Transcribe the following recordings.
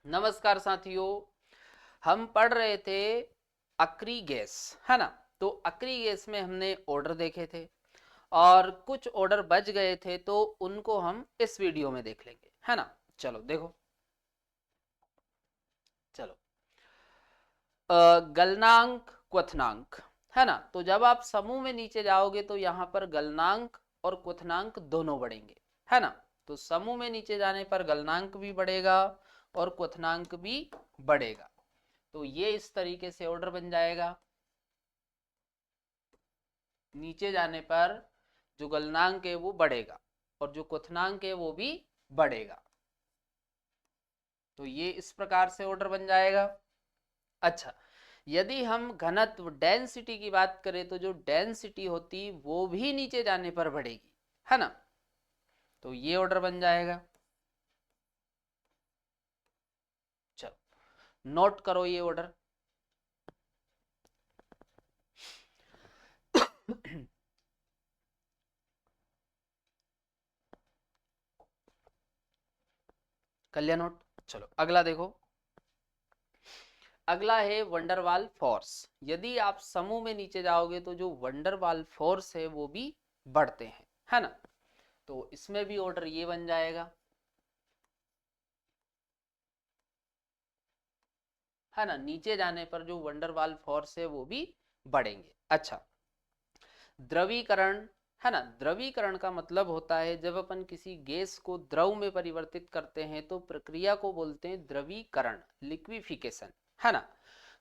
नमस्कार साथियों, हम पढ़ रहे थे अक्री गैस, है ना। तो अक्री गैस में हमने ऑर्डर देखे थे और कुछ ऑर्डर बच गए थे, तो उनको हम इस वीडियो में देख लेंगे, है ना। चलो देखो, चलो गलनांक क्वथनांक, है ना। तो जब आप समूह में नीचे जाओगे तो यहाँ पर गलनांक और क्वथनांक दोनों बढ़ेंगे, है ना। तो समूह में नीचे जाने पर गलनांक भी बढ़ेगा और क्वथनांक भी बढ़ेगा। तो ये इस तरीके से ऑर्डर बन जाएगा। नीचे जाने पर जो गलनांक है वो बढ़ेगा और जो क्वथनांक है वो भी बढ़ेगा। तो ये इस प्रकार से ऑर्डर बन जाएगा। अच्छा, यदि हम घनत्व डेंसिटी की बात करें तो जो डेंसिटी होती वो भी नीचे जाने पर बढ़ेगी, है ना। तो ये ऑर्डर बन जाएगा। चलो नोट करो ये ऑर्डर। कल्याण नोट। चलो अगला देखो, अगला है वंडरवाल फोर्स। यदि आप समूह में नीचे जाओगे तो जो वंडरवाल फोर्स है वो भी बढ़ते हैं, है ना। तो इसमें भी ऑर्डर ये बन जाएगा, है ना। नीचे जाने पर जो वंडरवाल फोर्स है वो भी बढ़ेंगे। अच्छा, द्रवीकरण, है ना। द्रवीकरण का मतलब होता है जब अपन किसी गैस को द्रव में परिवर्तित करते हैं तो प्रक्रिया को बोलते हैं द्रवीकरण, लिक्विफिकेशन, है ना।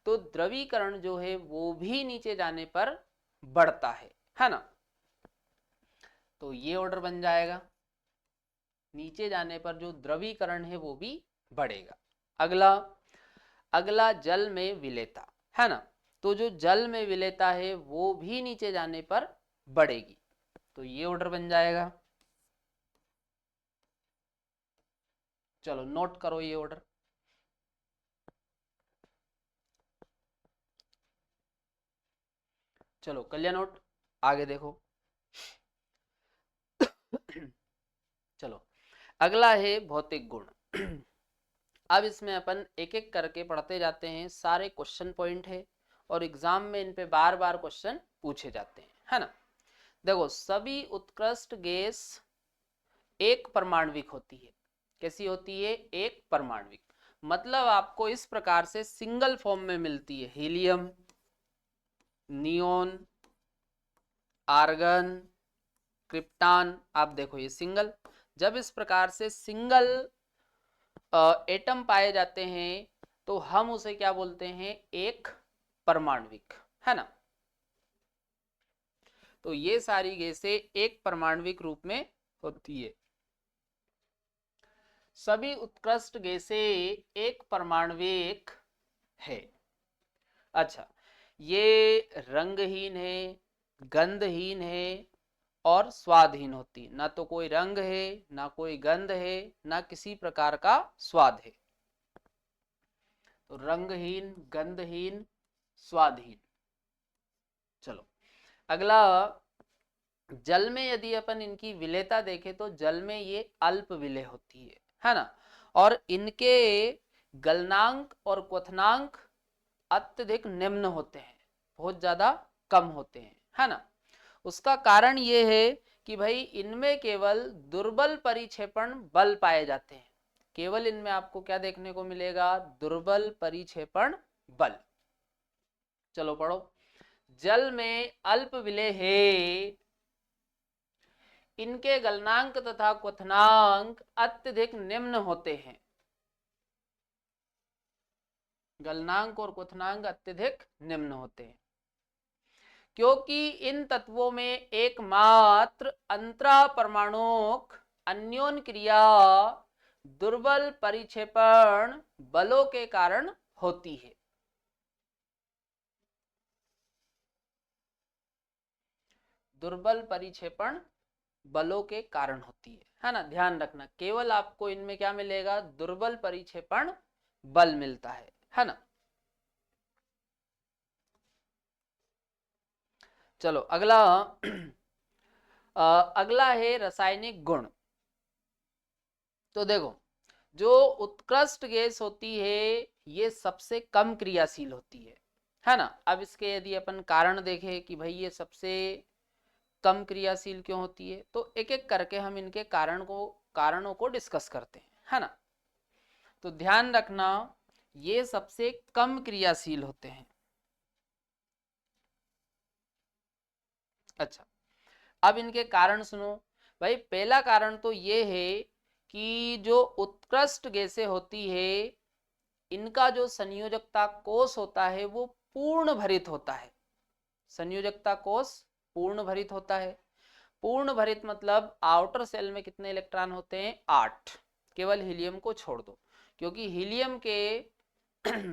तो द्रवीकरण जो है वो भी नीचे जाने पर बढ़ता है ना। तो ये ऑर्डर बन जाएगा। नीचे जाने पर जो द्रवीकरण है वो भी बढ़ेगा। अगला, अगला जल में विलेयता, है ना। तो जो जल में विलेयता है वो भी नीचे जाने पर बढ़ेगी। तो ये ऑर्डर बन जाएगा। चलो नोट करो ये ऑर्डर। चलो कल्याण नोट, आगे देखो। चलो अगला है भौतिक गुण। अब इसमें अपन एक एक करके पढ़ते जाते हैं। सारे क्वेश्चन पॉइंट है और एग्जाम में इन पे बार बार क्वेश्चन पूछे जाते हैं, है ना। देखो, सभी उत्कृष्ट गैस एक परमाणविक होती है। कैसी होती है? एक परमाणविक। मतलब आपको इस प्रकार से सिंगल फॉर्म में मिलती है। Helium, neon, argon, krypton. आप देखो ये सिंगल, जब इस प्रकार से सिंगल एटम पाए जाते हैं तो हम उसे क्या बोलते हैं? एक परमाणविक, है ना। तो ये सारी गैसें एक परमाणविक रूप में होती है। सभी उत्कृष्ट गैसें एक परमाणविक है। अच्छा, ये रंगहीन है, गंधहीन है और स्वादहीन होती है। ना तो कोई रंग है, ना कोई गंध है, ना किसी प्रकार का स्वाद है। तो रंगहीन, गंधहीन, स्वादहीन। चलो अगला, जल में यदि अपन इनकी विलेयता देखें तो जल में ये अल्प विलेय होती है ना। और इनके गलनांक और क्वथनांक अत्यधिक निम्न होते हैं, बहुत ज्यादा कम होते हैं, है ना। उसका कारण ये है कि भाई इनमें केवल दुर्बल परिक्षेपण बल पाए जाते हैं। केवल इनमें आपको क्या देखने को मिलेगा? दुर्बल परिक्षेपण बल। चलो पढ़ो। जल में अल्प विलेय है, इनके गलनांक तथा क्वथनांक अत्यधिक निम्न होते हैं। गलनांक और क्वथनांक अत्यधिक निम्न होते हैं क्योंकि इन तत्वों में एकमात्र अंतरा परमाणुक अन्योन क्रिया दुर्बल परिक्षेपण बलों के कारण होती है। दुर्बल परिक्षेपण बलों के कारण होती है ना। ध्यान रखना, केवल आपको इनमें क्या मिलेगा? दुर्बल परिक्षेपण बल मिलता है ना। चलो अगला, अगला है रासायनिक गुण। तो देखो, जो उत्कृष्ट गैस होती है ये सबसे कम क्रियाशील होती है ना। अब इसके यदि अपन कारण देखें कि भाई ये सबसे कम क्रियाशील क्यों होती है, तो एक एक करके हम इनके कारणों को डिस्कस करते हैं, है ना। तो ध्यान रखना, ये सबसे कम क्रियाशील होते हैं। अच्छा, अब इनके कारण सुनो भाई। पहला कारण तो ये है कि जो उत्कृष्ट गैसें होती है इनका जो संयोजकता कोष होता है वो पूर्ण भरित होता है। संयोजकता कोष पूर्ण भरित होता है। पूर्ण भरित मतलब आउटर सेल में कितने इलेक्ट्रॉन होते हैं, 8, केवल हीलियम को छोड़ दो, क्योंकि हीलियम के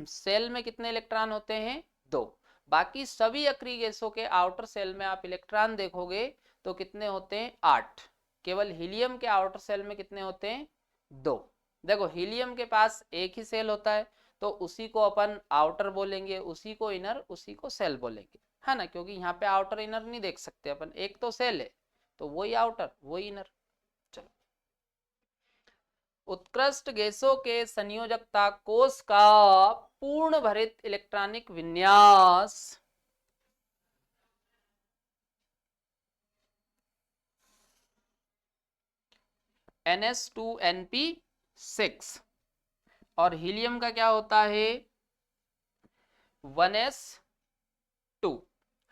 सेल में कितने इलेक्ट्रॉन होते हैं, 2। बाकी सभी अक्रिय गैसों के आउटर सेल में आप इलेक्ट्रॉन देखोगे तो कितने होते हैं, 8। केवल हीलियम के आउटर सेल में कितने होते हैं, 2। देखो हीलियम के पास एक ही सेल होता है तो उसी को अपन आउटर बोलेंगे, उसी को इनर, उसी को सेल बोलेंगे, है ना। क्योंकि यहाँ पे आउटर इनर नहीं देख सकते अपन, एक तो सेल है तो वही आउटर वही इनर। चलो, उत्कृष्ट गैसों के संयोजकता कोष का पूर्ण भरित इलेक्ट्रॉनिक विन्यास NH2NP6 और हीलियम का क्या होता है, 1s2,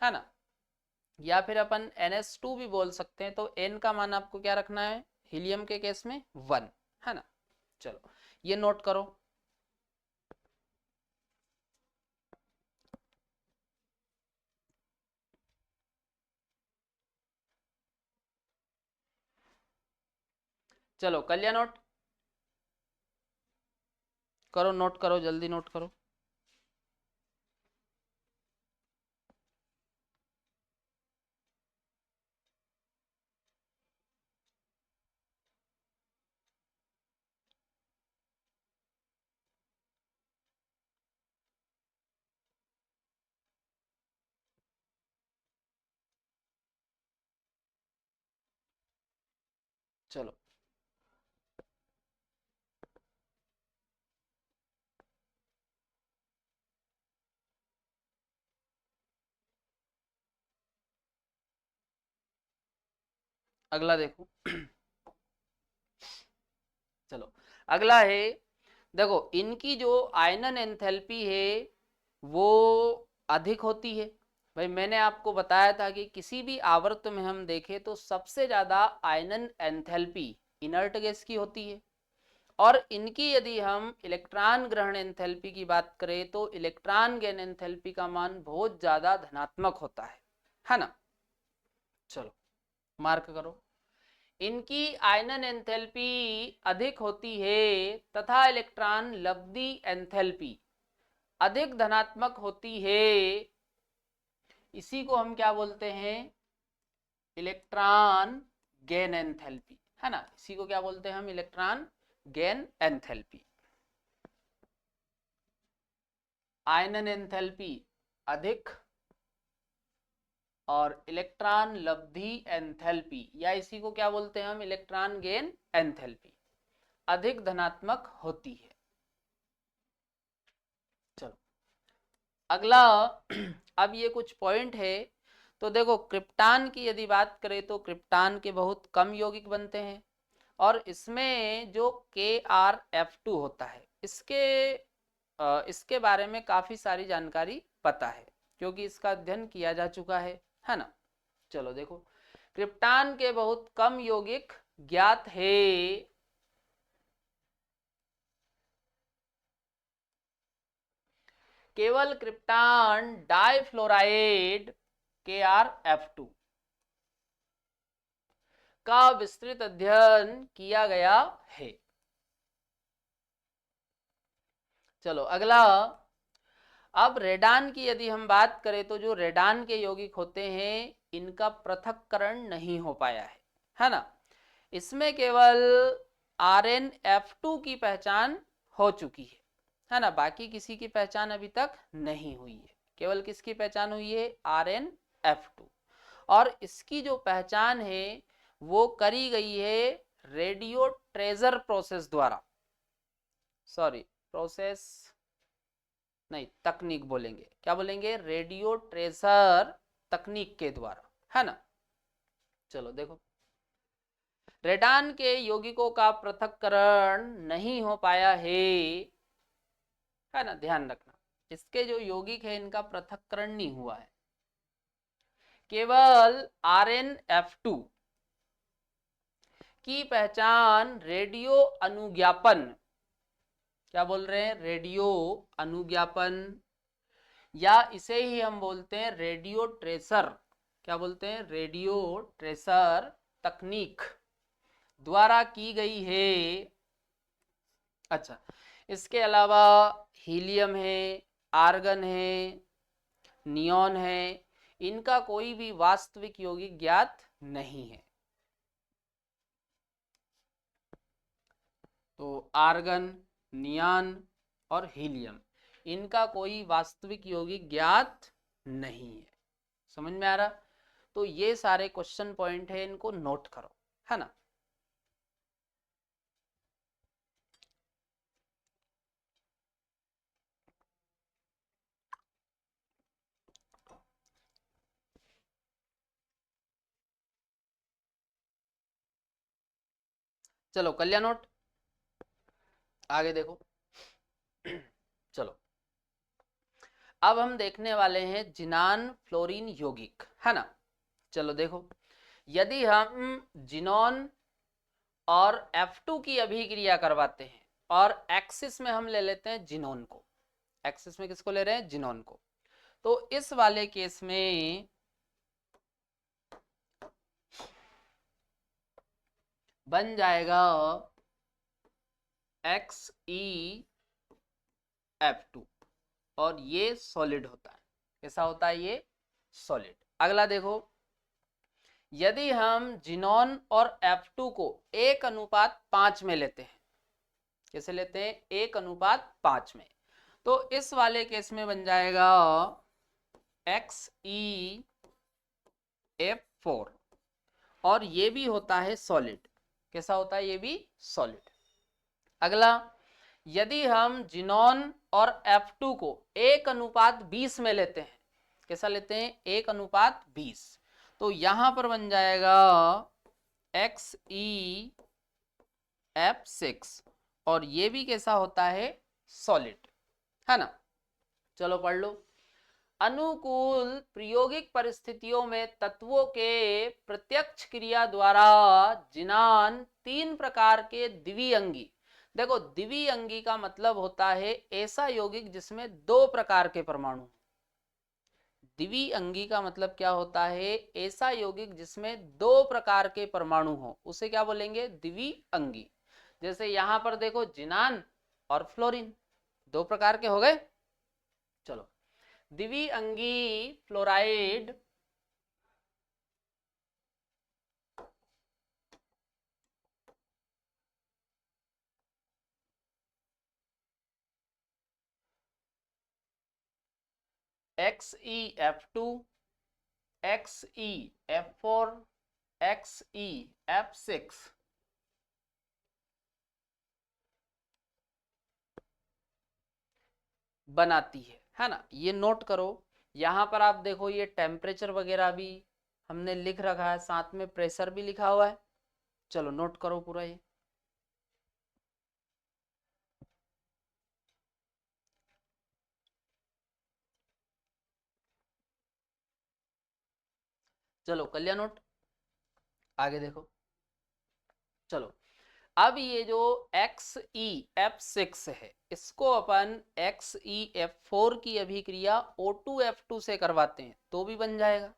है ना। या फिर अपन NH2 भी बोल सकते हैं। तो N का मान आपको क्या रखना है हीलियम के केस में, 1, है ना। चलो ये नोट करो। चलो कलिया नोट करो, नोट करो, जल्दी नोट करो। चलो अगला देखो। चलो अगला है, देखो इनकी जो आयनन एंथैल्पी है वो अधिक होती है। भाई मैंने आपको बताया था कि किसी भी आवर्त में हम देखें तो सबसे ज्यादा आयनन एंथैल्पी इनर्ट गैस की होती है। और इनकी यदि हम इलेक्ट्रॉन ग्रहण एंथैल्पी की बात करें तो इलेक्ट्रॉन गेन एंथैल्पी का मान बहुत ज्यादा धनात्मक होता है ना। चलो मार्क करो, इनकी आयनन एंथैल्पी अधिक होती है तथा इलेक्ट्रॉन लब्धि एंथैल्पी अधिक धनात्मक होती है। इसी को हम क्या बोलते हैं, इलेक्ट्रॉन गेन एंथैल्पी, है ना। इसी को क्या बोलते हैं हम, इलेक्ट्रॉन गेन एंथैल्पी। आयनन एंथैल्पी अधिक और इलेक्ट्रॉन लब्धि एंथैल्पी, या इसी को क्या बोलते हैं हम, इलेक्ट्रॉन गेन एंथैल्पी, अधिक धनात्मक होती है। चलो अगला अब ये कुछ पॉइंट है। तो देखो क्रिप्टान की यदि बात करें तो क्रिप्टान के बहुत कम यौगिक बनते हैं और इसमें जो KrF2 होता है इसके बारे में काफी सारी जानकारी पता है क्योंकि इसका अध्ययन किया जा चुका है ना। चलो देखो, क्रिप्टान के बहुत कम यौगिक ज्ञात है। केवल क्रिप्टान डाइफ्लोराइड KrF2 का विस्तृत अध्ययन किया गया है। चलो अगला, अब रेडान की यदि हम बात करें तो जो रेडान के यौगिक होते हैं इनका पृथक्करण नहीं हो पाया है ना। इसमें केवल RnF2 की पहचान हो चुकी है ना। बाकी किसी की पहचान अभी तक नहीं हुई है, केवल किसकी पहचान हुई है, RnF2। और इसकी जो पहचान है वो करी गई है रेडियो ट्रेजर प्रोसेस द्वारा। सॉरी, प्रोसेस नहीं, तकनीक बोलेंगे। क्या बोलेंगे? रेडियो ट्रेसर तकनीक के द्वारा, है ना। चलो देखो, रेडान के यौगिकों का पृथक्करण नहीं हो पाया है ना, ध्यान रखना। इसके जो यौगिक है इनका पृथक्करण नहीं हुआ है। केवल RnF2 की पहचान रेडियो अनुज्ञापन, क्या बोल रहे हैं? रेडियो अनुज्ञापन, या इसे ही हम बोलते हैं रेडियो ट्रेसर। क्या बोलते हैं? रेडियो ट्रेसर तकनीक द्वारा की गई है। अच्छा, इसके अलावा हीलियम है, आर्गन है, नियॉन है, इनका कोई भी वास्तविक यौगिक ज्ञात नहीं है। तो आर्गन, नियॉन और हीलियम, इनका कोई वास्तविक यौगिक ज्ञात नहीं है। समझ में आ रहा? तो ये सारे क्वेश्चन पॉइंट है, इनको नोट करो, है ना। चलो कर लिया नोट? आगे देखो। चलो, अब हम देखने वाले हैं जिनान फ्लोरीन यौगिक, है ना। चलो देखो, यदि हम जिनॉन और F2 की अभिक्रिया करवाते हैं और एक्सिस में हम ले लेते हैं जिनोन को, एक्सिस में किसको ले रहे हैं? जिनोन को। तो इस वाले केस में बन जाएगा XeF2 और ये सॉलिड होता है। कैसा होता है ये? सॉलिड। अगला देखो, यदि हम जिनॉन और F2 को 1:5 में लेते हैं, कैसे लेते हैं? 1:5 में, तो इस वाले केस में बन जाएगा XeF4 और ये भी होता है सॉलिड। कैसा होता है? ये भी सॉलिड। अगला, यदि हम जिनॉन और F2 को 1:20 में लेते हैं, कैसा लेते हैं? 1:20, तो यहां पर बन जाएगा XeF6 और ये भी कैसा होता है? सॉलिड, है ना। चलो पढ़ लो। अनुकूल प्रायोगिक परिस्थितियों में तत्वों के प्रत्यक्ष क्रिया द्वारा जिनान 3 प्रकार के द्विअंगी, देखो द्विअंगी का मतलब होता है ऐसा यौगिक जिसमें 2 प्रकार के परमाणु। द्विअंगी का मतलब क्या होता है? ऐसा यौगिक जिसमें 2 प्रकार के परमाणु हो, उसे क्या बोलेंगे? द्विअंगी। जैसे यहां पर देखो, जिनान और फ्लोरीन 2 प्रकार के हो गए। चलो, द्विअंगी फ्लोराइड XeF2, XeF4, XeF6 बनाती है ना। ये नोट करो। यहां पर आप देखो, ये टेम्परेचर वगैरह भी हमने लिख रखा है, साथ में प्रेशर भी लिखा हुआ है। चलो नोट करो पूरा ये। चलो कर लिया नोट? आगे देखो। चलो, अब ये जो XeF6 है, इसको अपन XeF4 की अभिक्रिया O2F2 से करवाते हैं तो भी बन जाएगा।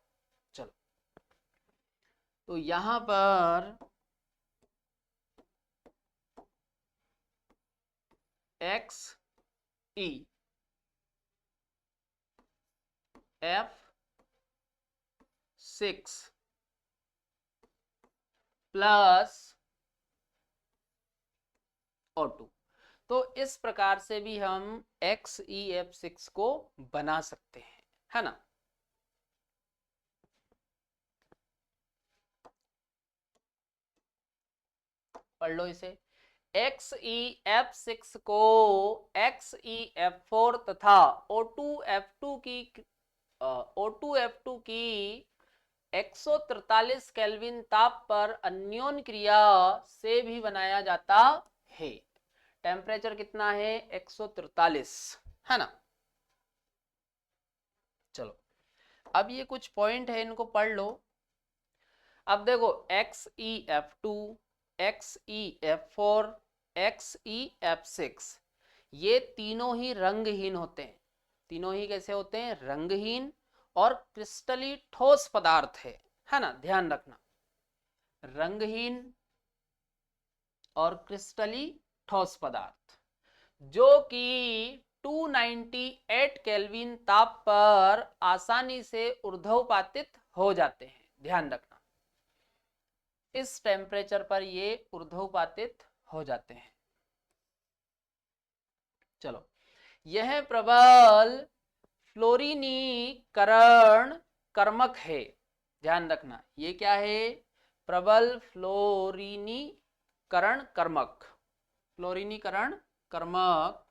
चलो, तो यहां पर XeF6 प्लस O2, तो इस प्रकार से भी हम XeF6 को बना सकते हैं, है ना। पढ़ लो इसे। XeF6 को XeF4 तथा O2F2 की 143 केल्विन ताप पर अन्योन क्रिया से भी बनाया जाता है। टेम्परेचर कितना है? 143, है ना। चलो अब ये कुछ पॉइंट है, इनको पढ़ लो। अब देखो XeF2, XeF4, XeF6 ये तीनों ही रंगहीन होते हैं। तीनों ही कैसे होते हैं? रंगहीन और क्रिस्टली ठोस पदार्थ है ना, ध्यान रखना। रंगहीन और क्रिस्टली ठोस पदार्थ जो कि 298 केल्विन ताप पर आसानी से ऊर्ध्वपातित हो जाते हैं। ध्यान रखना, इस टेम्परेचर पर ये ऊर्ध्वपातित हो जाते हैं। चलो, यह प्रबल फ्लोरीनीकरण कर्मक है। ध्यान रखना, ये क्या है? प्रबल फ्लोरीनीकरण कर्मक। फ्लोरीनीकरण कर्मक।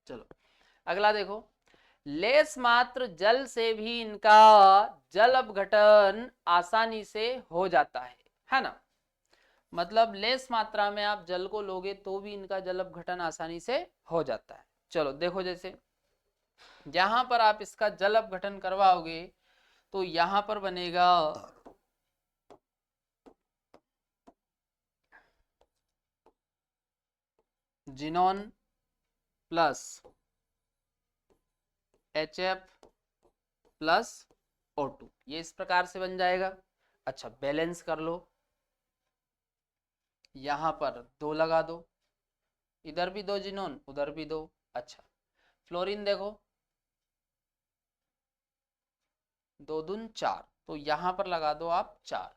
चलो अगला देखो, लेस मात्र जल से भी इनका जल अपघटन आसानी से हो जाता है ना। मतलब लेस मात्रा में आप जल को लोगे तो भी इनका जल अपघटन आसानी से हो जाता है। चलो देखो, जैसे जहां पर आप इसका जल अपघटन करवाओगे तो यहां पर बनेगा xenon plus HF plus O2, ये इस प्रकार से बन जाएगा। अच्छा, बैलेंस कर लो, यहां पर 2 लगा दो, इधर भी 2 जिनोन, उधर भी 2। अच्छा, फ्लोरीन देखो 2 दून 4, तो यहां पर लगा दो आप 4।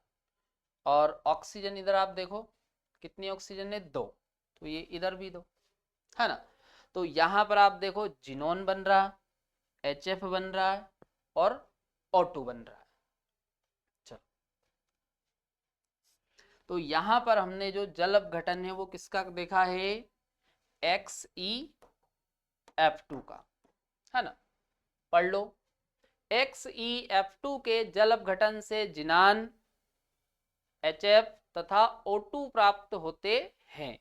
और ऑक्सीजन इधर आप देखो कितनी ऑक्सीजन है? 2, तो ये इधर भी 2, है ना। तो यहां पर आप देखो जिनोन बन रहा, HF बन रहा है और O2 बन रहा है। चलो, तो यहां पर हमने जो जल अपघटन है वो किसका देखा है? XeF2 का, है ना। पढ़ लो, XeF2 के जल अपघटन से जिनान, HF तथा O2 प्राप्त होते हैं।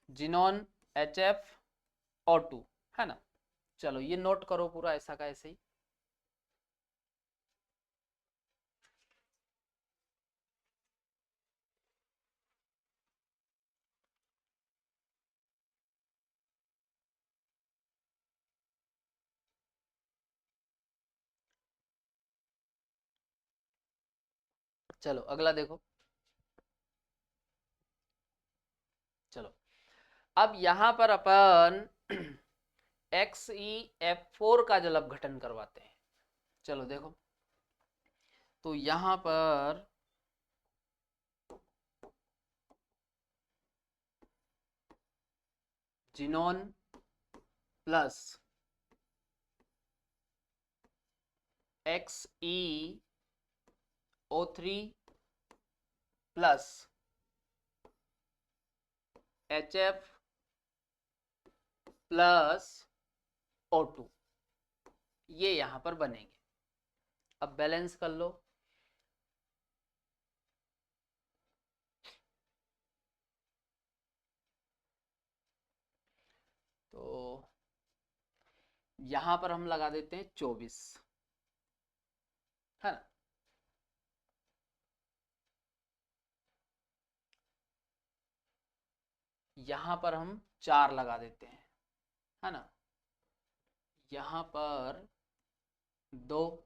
जिनोन, HF, O2, है ना। चलो ये नोट करो पूरा ऐसा का ऐसे ही। चलो अगला देखो। चलो अब यहां पर अपन XeF4 का जल अपघटन करवाते हैं। चलो देखो, तो यहां पर xenon plus XeO3 plus HF plus O2, ये यहां पर बनेंगे। अब बैलेंस कर लो, तो यहां पर हम लगा देते हैं 24, है ना। यहां पर हम 4 लगा देते हैं, है ना। यहां पर 2।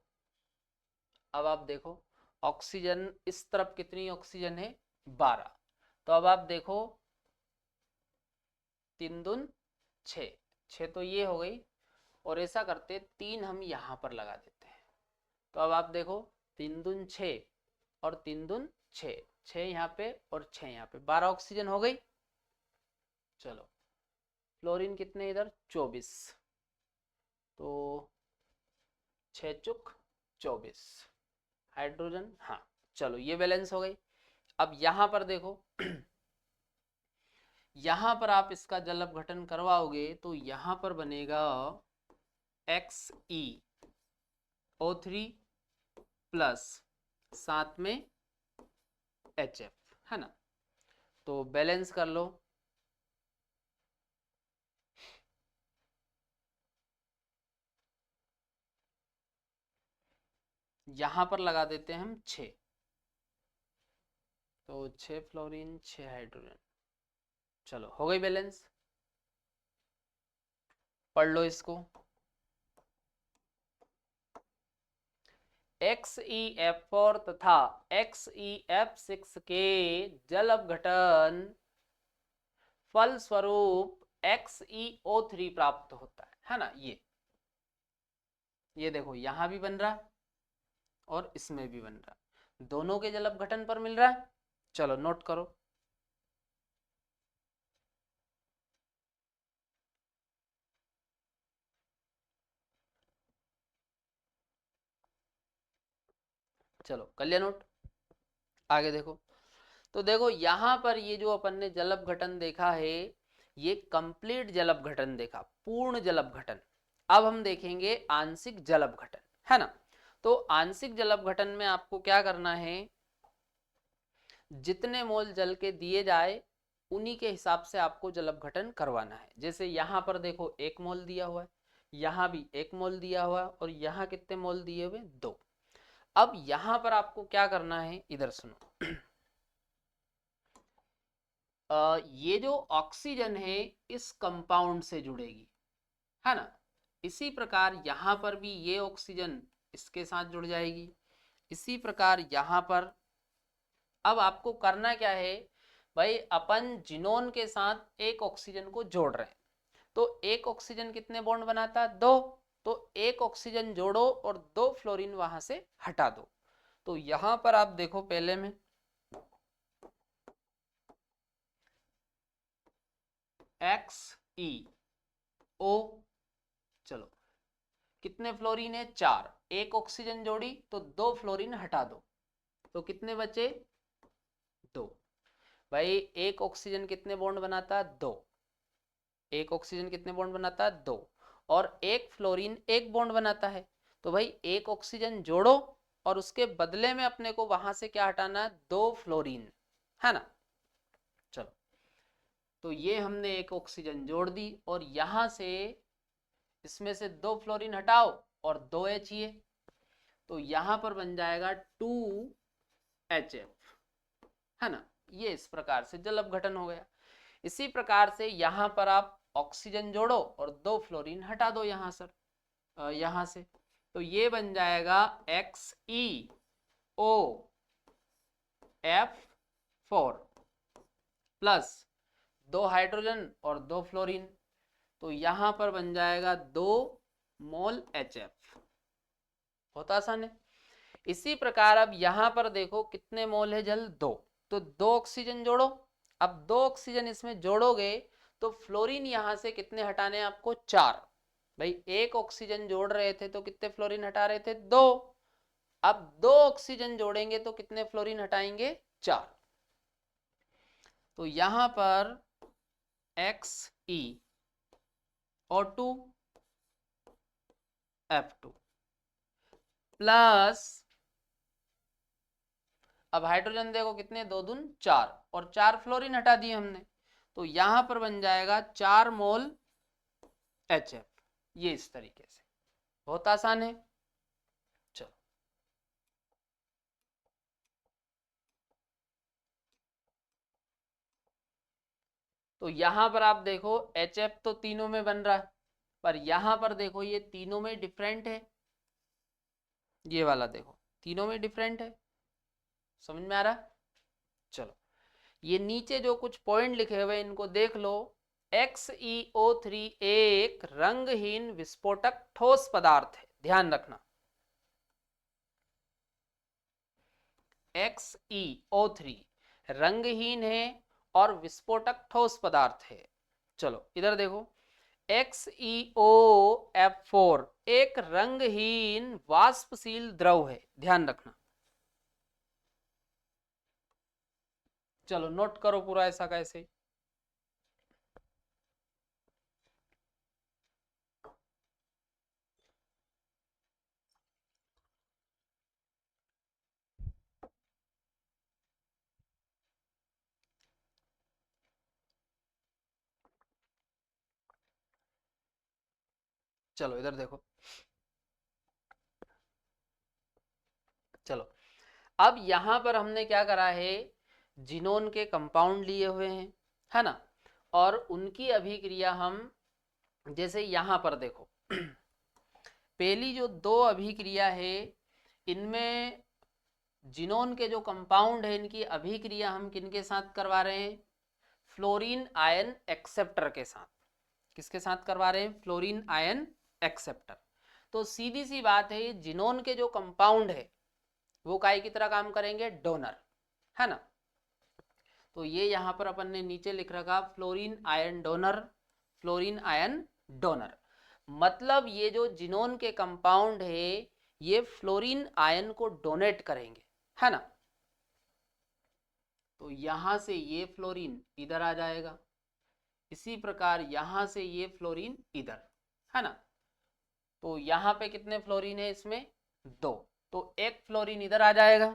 अब आप देखो ऑक्सीजन इस तरफ कितनी ऑक्सीजन है? 12। तो अब आप देखो 3 दून 6, 6 तो ये हो गई, और ऐसा करते 3 हम यहाँ पर लगा देते हैं। तो अब आप देखो 3 दून 6 और 3 दून 6, 6 यहाँ पे और 6 यहाँ पे, 12 ऑक्सीजन हो गई। चलो फ्लोरीन कितने इधर? 24, तो 6 चुक 24 हाइड्रोजन। हाँ चलो ये बैलेंस हो गई। अब यहां पर देखो यहां पर आप इसका जल अपघटन करवाओगे तो यहां पर बनेगा XeO3 प्लस साथ में HF, है ना। तो बैलेंस कर लो। यहां पर लगा देते हैं हम 6, तो 6 फ्लोरीन 6 हाइड्रोजन। चलो हो गई बैलेंस। पढ़ लो इसको। XeF4 तथा XeF6 के जल अपघटन फलस्वरूप XeO3 प्राप्त होता है ना। ये देखो यहां भी बन रहा और इसमें भी बन रहा, दोनों के जल अपघटन पर मिल रहा है। चलो नोट करो। चलो कर लिया नोट। आगे देखो। तो देखो यहां पर ये जो अपन ने जल अपघटन देखा है, ये कंप्लीट जल अपघटन देखा, पूर्ण जल अपघटन। अब हम देखेंगे आंशिक जल अपघटन, है ना। तो आंशिक जल अपघटन में आपको क्या करना है, जितने मोल जल के दिए जाए उन्हीं के हिसाब से आपको जल अपघटन करवाना है। जैसे यहां पर देखो 1 मोल दिया हुआ है, यहां भी 1 मोल दिया हुआ है, और यहां कितने मोल दिए हुए 2। अब यहां पर आपको क्या करना है, इधर सुनो। ये जो ऑक्सीजन है इस कंपाउंड से जुड़ेगी, है ना। इसी प्रकार यहां पर भी ये ऑक्सीजन इसके साथ जुड़ जाएगी, इसी प्रकार यहां पर। अब आपको करना क्या है भाई, अपन जिनोन के साथ एक ऑक्सीजन को जोड़ रहे हैं, तो एक ऑक्सीजन कितने बॉन्ड बनाता है, 2। तो एक ऑक्सीजन जोड़ो और 2 फ्लोरीन वहां से हटा दो। तो यहां पर आप देखो पहले में XeO, चलो कितने फ्लोरीन है, 4। एक ऑक्सीजन जोड़ी तो 2 फ्लोरीन हटा दो, तो कितने बचे, 2। भाई एक ऑक्सीजन कितने बॉन्ड बनाता है, 2। एक ऑक्सीजन कितने बॉन्ड बनाता है, 2। और एक फ्लोरीन एक बॉन्ड बनाता है। तो भाई एक ऑक्सीजन जोड़ो और उसके बदले में अपने को वहां से क्या हटाना है, 2 फ्लोरीन, है ना। चलो तो ये हमने एक ऑक्सीजन जोड़ दी, और यहां से इसमें से 2 फ्लोरीन हटाओ और 2 HE, तो यहां पर बन जाएगा 2HF, है ना। ये इस प्रकार से जल अपघटन हो गया। इसी प्रकार से यहां पर आप ऑक्सीजन जोड़ो और 2 फ्लोरीन हटा दो यहां यहां से, तो ये बन जाएगा XeOF4 प्लस 2 हाइड्रोजन और 2 फ्लोरीन, तो यहां पर बन जाएगा 2 मोल HF। होता आसान है। इसी प्रकार अब यहां पर देखो कितने मोल है जल, 2। तो 2 ऑक्सीजन जोड़ो। अब 2 ऑक्सीजन इसमें जोड़ोगे तो फ्लोरीन यहां से कितने हटाने हैं आपको, 4। भाई एक ऑक्सीजन जोड़ रहे थे तो कितने फ्लोरीन हटा रहे थे, 2। अब 2 ऑक्सीजन जोड़ेंगे तो कितने फ्लोरीन हटाएंगे, 4। तो यहां पर XeO2F2 प्लस, अब हाइड्रोजन देखो कितने, 2 दून 4, और 4 फ्लोरीन हटा दिए हमने, तो यहां पर बन जाएगा 4 मोल HF। ये इस तरीके से, बहुत आसान है। चलो तो यहां पर आप देखो HF तो तीनों में बन रहा है, पर यहां पर देखो ये तीनों में डिफरेंट है। ये वाला देखो तीनों में डिफरेंट है, समझ में आ रहा। चलो ये नीचे जो कुछ पॉइंट लिखे हुए इनको देख लो। XeO3 एक रंगहीन विस्फोटक ठोस पदार्थ है, ध्यान रखना। XeO3 रंगहीन है और विस्फोटक ठोस पदार्थ है। चलो इधर देखो, XeOF4 एक रंगहीन वाष्पशील द्रव है, ध्यान रखना। चलो नोट करो पूरा ऐसा कैसे। चलो इधर देखो, चलो अब यहां पर हमने क्या करा है, जिनोन के कंपाउंड लिए हुए हैं, है ना, और उनकी अभिक्रिया हम, जैसे यहां पर देखो पहली जो दो अभिक्रिया है, इनमें जिनोन के जो कंपाउंड है इनकी अभिक्रिया हम किनके साथ करवा रहे हैं, फ्लोरीन आयन एक्सेप्टर के साथ। किसके साथ करवा रहे हैं, फ्लोरीन आयन एक्सेप्टर। तो सीधी सी बात है, जिनोन के जो कंपाउंड है वो काय की तरह काम करेंगे, डोनर, है ना। तो ये यहां पर अपन ने नीचे लिख रखा fluorine ion donor, fluorine ion donor. मतलब ये जो जिनोन के कंपाउंड है ये फ्लोरीन आयन को डोनेट करेंगे, है ना। तो यहां से ये फ्लोरीन इधर आ जाएगा, इसी प्रकार यहां से ये फ्लोरीन इधर, है ना। तो यहां पे कितने फ्लोरीन है इसमें, दो, तो एक फ्लोरीन इधर आ जाएगा।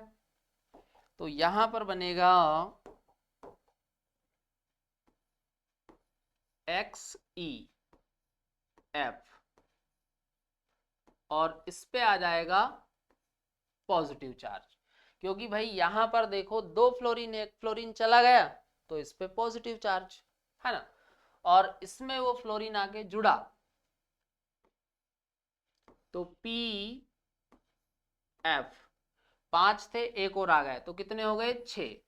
तो यहां पर बनेगा XeF और इस पे आ जाएगा पॉजिटिव चार्ज, क्योंकि भाई यहां पर देखो दो फ्लोरीन, एक फ्लोरीन चला गया तो इस पे पॉजिटिव चार्ज, है ना, और इसमें वो फ्लोरीन आके जुड़ा तो PF 5 थे, एक और आ गए तो कितने हो गए, 6,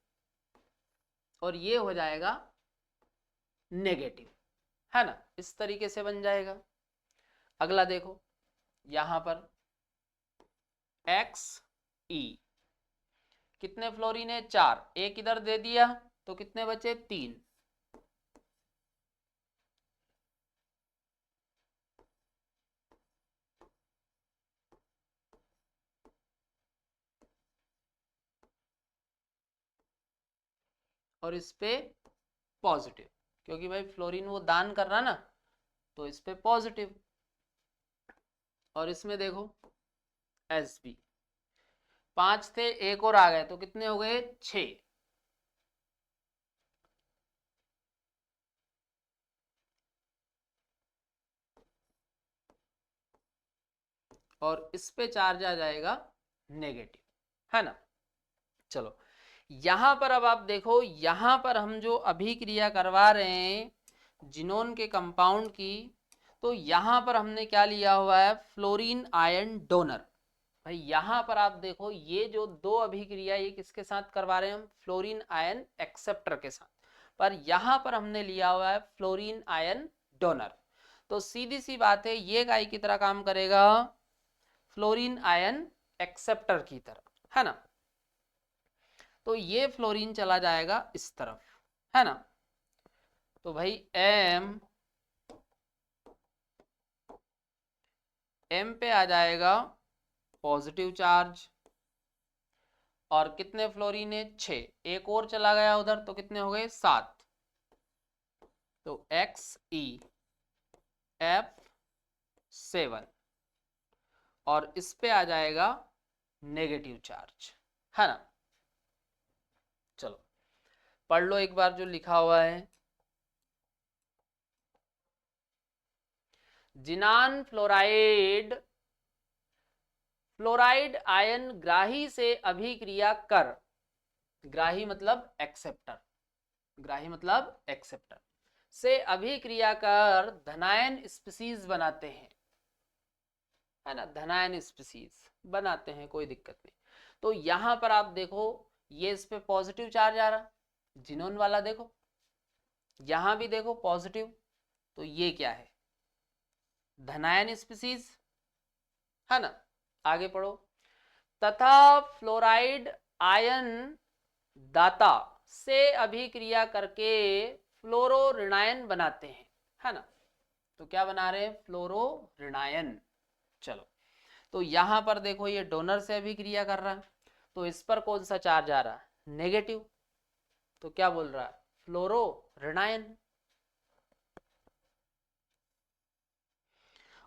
और ये हो जाएगा नेगेटिव, है ना, इस तरीके से बन जाएगा। अगला देखो यहां पर XE कितने फ्लोरीन है, 4, एक इधर दे दिया तो कितने बचे, 3, और इस पे पॉजिटिव, क्योंकि भाई फ्लोरीन वो दान कर रहा ना, तो इस पे पॉजिटिव। और इसमें देखो Sb 5 थे, एक और आ गए तो कितने हो गए, 6, और इस पे चार्ज आ जाएगा नेगेटिव, है ना। चलो यहां पर अब आप देखो, यहां पर हम जो अभिक्रिया करवा रहे हैं जिनोन के कंपाउंड की, तो यहां पर हमने क्या लिया हुआ है, फ्लोरीन आयन डोनर। भाई यहां पर आप देखो ये जो दो अभिक्रिया ये किसके साथ करवा रहे हैं हम, फ्लोरीन आयन एक्सेप्टर के साथ, पर यहां पर हमने लिया हुआ है फ्लोरीन आयन डोनर। तो सीधी सी बात है, ये काय की तरह काम करेगा, फ्लोरीन आयन एक्सेप्टर की तरह, है ना। तो ये फ्लोरीन चला जाएगा इस तरफ, है ना। तो भाई M पे आ जाएगा पॉजिटिव चार्ज, और कितने फ्लोरीन है, 6, एक और चला गया उधर तो कितने हो गए, 7, तो XeF7 और इस पे आ जाएगा नेगेटिव चार्ज, है ना। चलो पढ़ लो एक बार जो लिखा हुआ है, जिनान फ्लोराइड, फ्लोराइड आयन ग्राही से अभिक्रिया कर, ग्राही मतलब एक्सेप्टर, ग्राही मतलब एक्सेप्टर से अभिक्रिया कर धनायन स्पीसीज बनाते हैं, है ना, धनायन स्पीसीज बनाते हैं, कोई दिक्कत नहीं। तो यहां पर आप देखो ये इस पे पॉजिटिव चार्ज आ रहा, जिनोन वाला देखो यहां भी देखो पॉजिटिव, तो ये क्या है, धनायन स्पीसीज, है ना। आगे पढ़ो, तथा फ्लोराइड आयन दाता से अभिक्रिया करके फ्लोरो ऋणायन बनाते हैं, है ना। तो क्या बना रहे हैं, फ्लोरोरिनायन। चलो, तो यहां पर देखो ये डोनर से अभिक्रिया कर रहा है, तो इस पर कौन सा चार्ज आ रहा है, नेगेटिव, तो क्या बोल रहा है, फ्लोरोरिनायन।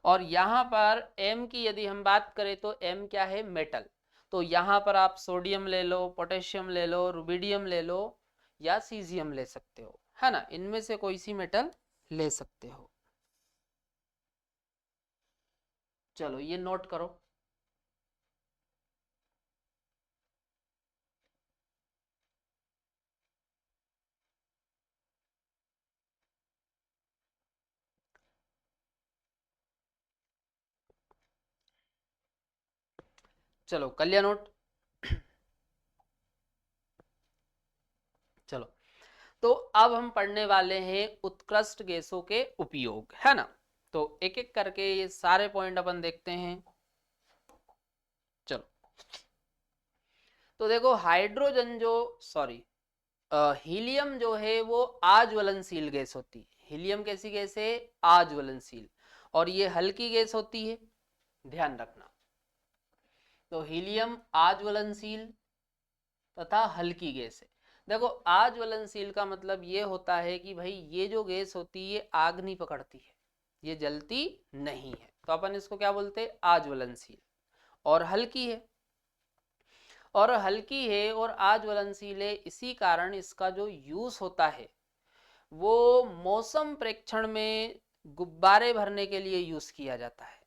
और यहां पर M की यदि हम बात करें तो M क्या है, मेटल। तो यहां पर आप सोडियम ले लो, पोटेशियम ले लो, रुबिडियम ले लो या सीजियम ले सकते हो, है ना, इनमें से कोई सी मेटल ले सकते हो। चलो ये नोट करो। चलो कर लिया नोट। चलो, तो अब हम पढ़ने वाले हैं उत्कृष्ट गैसों के उपयोग, है ना। तो एक एक करके ये सारे पॉइंट अपन देखते हैं। चलो, तो देखो हाइड्रोजन जो, सॉरी, हीलियम जो है वो आज्वलनशील गैस होती है। हीलियम कैसी गैस है, आज्वलनशील, और ये हल्की गैस होती है, ध्यान रखना। तो हीलियम आज्वलनशील तथा हल्की गैस है। देखो आज्वलनशील का मतलब ये होता है कि भाई ये जो गैस होती है आग नहीं पकड़ती है, ये जलती नहीं है, तो अपन इसको क्या बोलते हैं, आज्वलनशील। और हल्की है, और हल्की है और आज्वलनशील है, इसी कारण इसका जो यूज होता है वो मौसम प्रेक्षण में गुब्बारे भरने के लिए यूज किया जाता है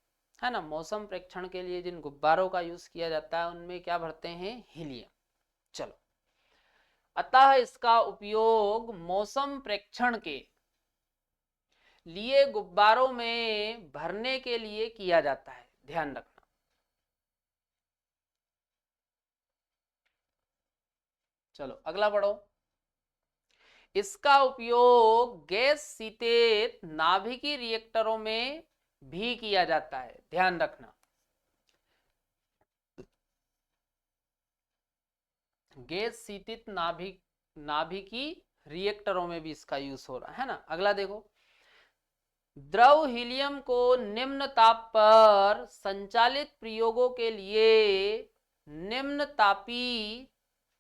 ना। मौसम प्रेक्षण के लिए जिन गुब्बारों का यूज किया जाता है उनमें क्या भरते हैं, हीलियम। चलो, अतः इसका उपयोग मौसम प्रेक्षण के लिए गुब्बारों में भरने के लिए किया जाता है, ध्यान रखना। चलो अगला पढ़ो। इसका उपयोग गैस शीतित नाभिकीय रिएक्टरों में भी किया जाता है, ध्यान रखना। गैस शीतित नाभिकीय रिएक्टरों में भी इसका यूज हो रहा है ना। अगला देखो, द्रव हीलियम को निम्न ताप पर संचालित प्रयोगों के लिए निम्न तापी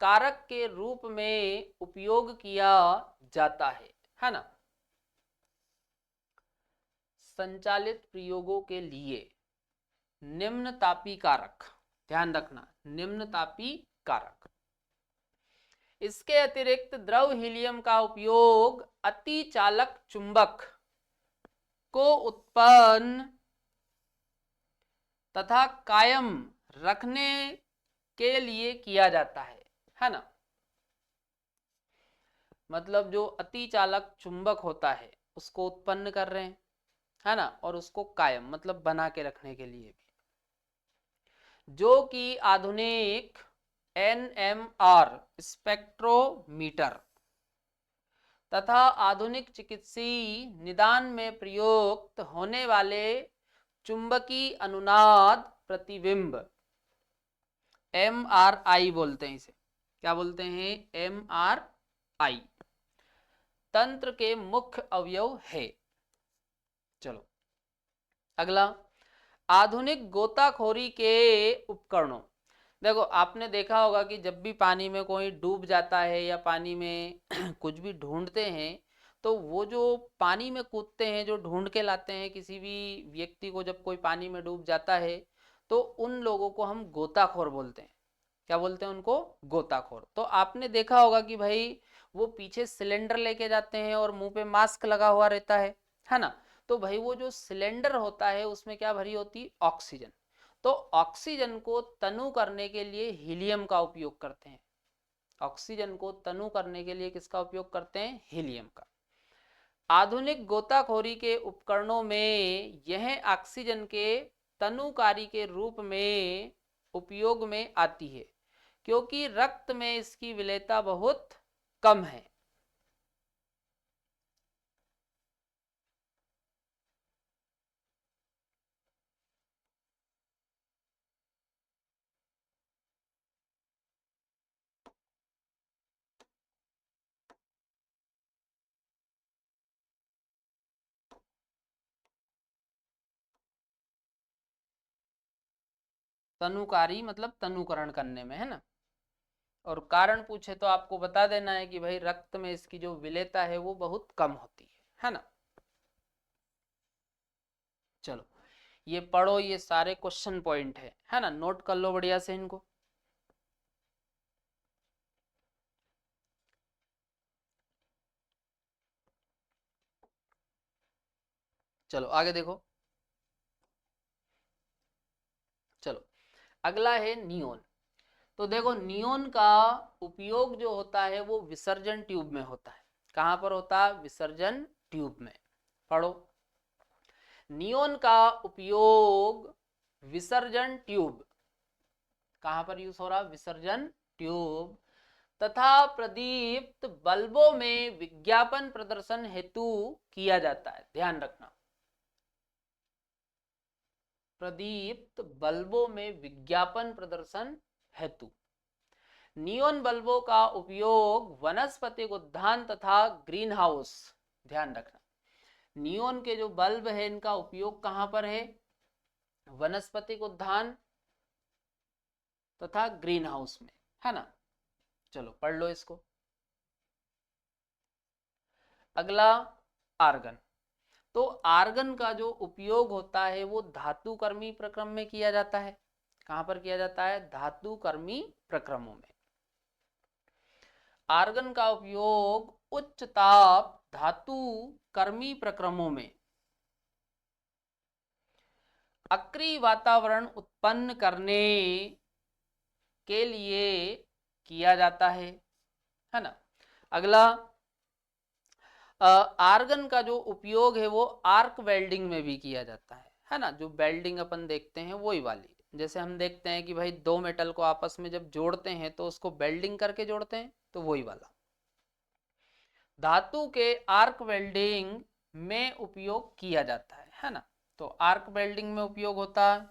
कारक के रूप में उपयोग किया जाता है ना। संचालित प्रयोगों के लिए निम्न तापी कारक, ध्यान रखना, निम्न तापी कारक। इसके अतिरिक्त द्रव हीलियम का उपयोग अतिचालक चुंबक को उत्पन्न तथा कायम रखने के लिए किया जाता है ना। मतलब जो अतिचालक चुंबक होता है उसको उत्पन्न कर रहे हैं, है ना, और उसको कायम मतलब बना के रखने के लिए भी, जो कि आधुनिक NMR स्पेक्ट्रोमीटर तथा आधुनिक चिकित्सीय निदान में प्रयुक्त होने वाले चुंबकीय अनुनाद प्रतिबिंब, MRI बोलते हैं इसे, क्या बोलते हैं, MRI तंत्र के मुख्य अवयव है। चलो अगला, आधुनिक गोताखोरी के उपकरणों। देखो आपने देखा होगा कि जब भी पानी में कोई डूब जाता है या पानी में कुछ भी ढूंढते हैं, तो वो जो पानी में कूदते हैं, जो ढूंढ के लाते हैं किसी भी व्यक्ति को, जब कोई पानी में डूब जाता है तो उन लोगों को हम गोताखोर बोलते हैं। क्या बोलते हैं उनको, गोताखोर। तो आपने देखा होगा कि भाई वो पीछे सिलेंडर लेके जाते हैं और मुंह पे मास्क लगा हुआ रहता है ना। तो भाई वो जो सिलेंडर होता है उसमें क्या भरी होती, ऑक्सीजन। तो ऑक्सीजन को तनु करने के लिए हीलियम का उपयोग करते हैं। ऑक्सीजन को तनु करने के लिए किसका उपयोग करते हैं, हीलियम का। आधुनिक गोताखोरी के उपकरणों में यह ऑक्सीजन के तनुकारी के रूप में उपयोग में आती है, क्योंकि रक्त में इसकी विलेयता बहुत कम है। तनुकारी मतलब तनुकरण करने में, है ना। और कारण पूछे तो आपको बता देना है कि भाई रक्त में इसकी जो विलेयता है वो बहुत कम होती है ना। चलो ये पढ़ो, ये सारे क्वेश्चन पॉइंट है ना, नोट कर लो बढ़िया से इनको। चलो आगे देखो। चलो अगला है नियोन। तो देखो नियोन का उपयोग जो होता है वो विसर्जन ट्यूब में होता है। कहां पर होता है? विसर्जन ट्यूब में। पढ़ो, नियोन का उपयोग विसर्जन ट्यूब, कहां पर यूज हो रहा? विसर्जन ट्यूब तथा प्रदीप्त बल्बों में विज्ञापन प्रदर्शन हेतु किया जाता है। ध्यान रखना, प्रदीप्त बल्बों में विज्ञापन प्रदर्शन हेतु। नियोन बल्बों का उपयोग वनस्पतिक उद्यान तथा ग्रीन हाउस, ध्यान रखना, नियोन के जो बल्ब है इनका उपयोग कहां पर है? वनस्पतिक उद्यान तथा ग्रीन हाउस में, है ना। चलो पढ़ लो इसको। अगला आर्गन। तो आर्गन का जो उपयोग होता है वो धातु कर्मी प्रक्रम में किया जाता है। कहां पर किया जाता है? धातु कर्मी प्रक्रमों में। आर्गन का उपयोग उच्च ताप धातु कर्मी प्रक्रमों में अक्रिय वातावरण उत्पन्न करने के लिए किया जाता है ना। अगला आर्गन का जो उपयोग है वो आर्क वेल्डिंग में भी किया जाता है ना। जो वेल्डिंग अपन देखते हैं वही वाली, जैसे हम देखते हैं कि भाई दो मेटल को आपस में जब जोड़ते हैं तो उसको वेल्डिंग करके जोड़ते हैं, तो वही वाला। धातु के आर्क वेल्डिंग में उपयोग किया जाता है ना। तो आर्क वेल्डिंग में उपयोग होता है।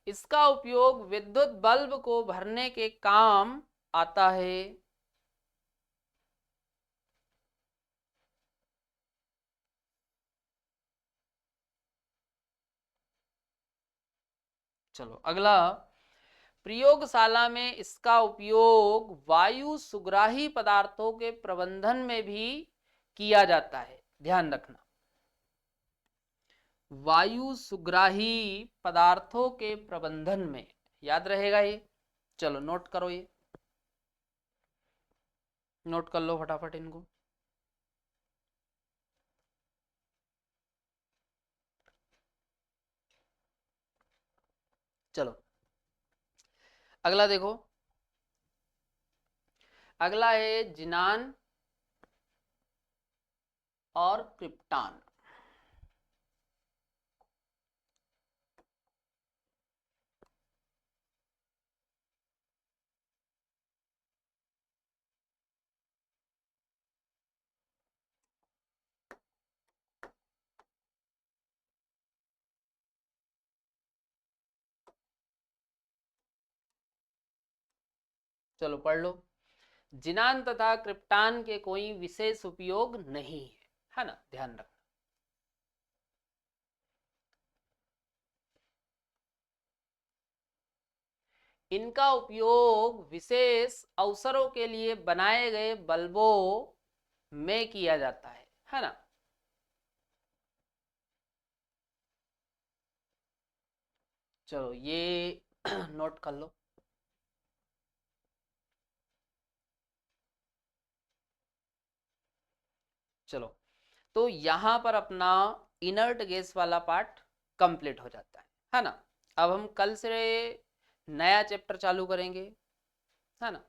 इसका उपयोग विद्युत बल्ब को भरने के काम आता है। चलो अगला, प्रयोगशाला में इसका उपयोग वायु सुग्राही पदार्थों के प्रबंधन में भी किया जाता है। ध्यान रखना, वायु सुग्राही पदार्थों के प्रबंधन में, याद रहेगा ये। चलो नोट करो, ये नोट कर लो फटाफट इनको। चलो अगला देखो। अगला है जिनान और क्रिप्टान। चलो पढ़ लो। जिनान तथा क्रिप्टान के कोई विशेष उपयोग नहीं है ना, ध्यान रखना। इनका उपयोग विशेष अवसरों के लिए बनाए गए बल्बों में किया जाता है ना। चलो ये नोट कर लो। चलो तो यहां पर अपना इनर्ट गैस वाला पार्ट कंप्लीट हो जाता है ना। अब हम कल से नया चैप्टर चालू करेंगे, है ना।